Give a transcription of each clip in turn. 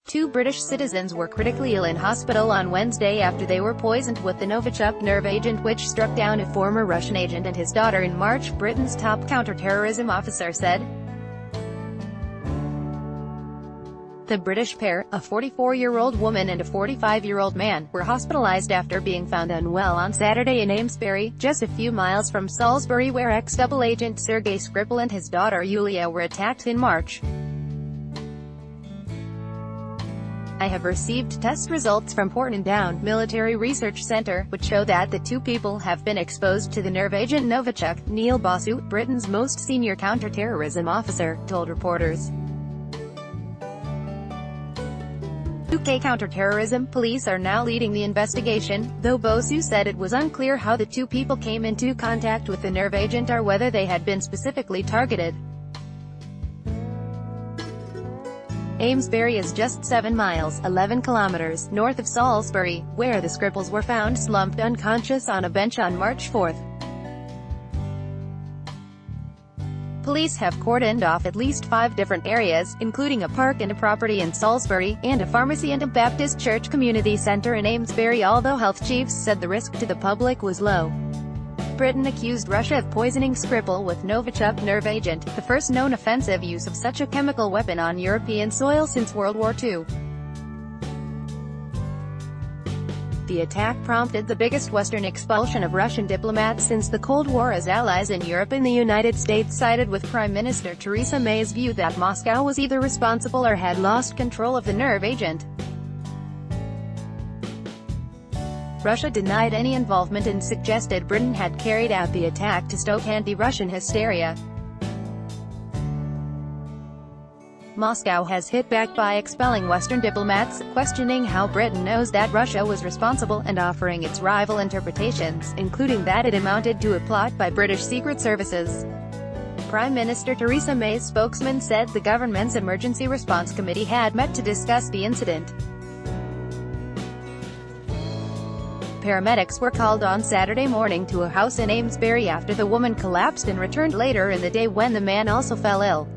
Two British citizens were critically ill in hospital on Wednesday after they were poisoned with the Novichok nerve agent which struck down a former Russian agent and his daughter in March, Britain's top counter-terrorism officer said. The British pair, a 44-year-old woman and a 45-year-old man, were hospitalized after being found unwell on Saturday in Amesbury, just a few miles from Salisbury where ex-double agent Sergei Skripal and his daughter Yulia were attacked in March. I have received test results from Porton Military Research Centre, which show that the two people have been exposed to the nerve agent Novichok, Neil Basu, Britain's most senior counter-terrorism officer, told reporters. UK counter-terrorism police are now leading the investigation, though Basu said it was unclear how the two people came into contact with the nerve agent or whether they had been specifically targeted. Amesbury is just 7 miles, 11 kilometers, north of Salisbury, where the Skripals were found slumped unconscious on a bench on March 4. Police have cordoned off at least 5 different areas, including a park and a property in Salisbury, and a pharmacy and a Baptist church community centre in Amesbury, although health chiefs said the risk to the public was low. Britain accused Russia of poisoning Skripal with Novichok nerve agent, the first known offensive use of such a chemical weapon on European soil since World War II. The attack prompted the biggest Western expulsion of Russian diplomats since the Cold War as allies in Europe and the United States sided with Prime Minister Theresa May's view that Moscow was either responsible or had lost control of the nerve agent. Russia denied any involvement and suggested Britain had carried out the attack to stoke anti-Russian hysteria. Moscow has hit back by expelling Western diplomats, questioning how Britain knows that Russia was responsible, and offering its rival interpretations, including that it amounted to a plot by British secret services. Prime Minister Theresa May's spokesman said the government's Emergency Response Committee had met to discuss the incident. Paramedics were called on Saturday morning to a house in Amesbury after the woman collapsed and returned later in the day when the man also fell ill.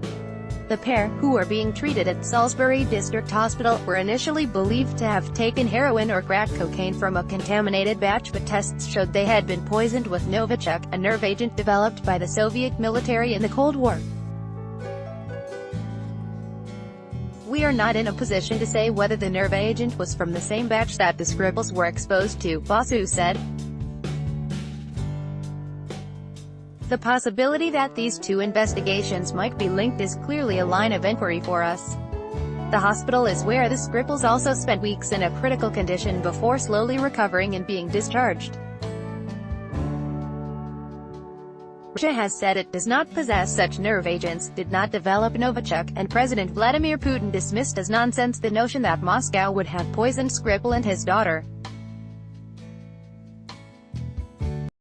The pair, who were being treated at Salisbury District Hospital, were initially believed to have taken heroin or crack cocaine from a contaminated batch, but tests showed they had been poisoned with Novichok, a nerve agent developed by the Soviet military in the Cold War. We are not in a position to say whether the nerve agent was from the same batch that the Skripals were exposed to, Basu said. The possibility that these two investigations might be linked is clearly a line of inquiry for us. The hospital is where the Skripals also spent weeks in a critical condition before slowly recovering and being discharged. Russia has said it does not possess such nerve agents, did not develop Novichok, and President Vladimir Putin dismissed as nonsense the notion that Moscow would have poisoned Skripal and his daughter.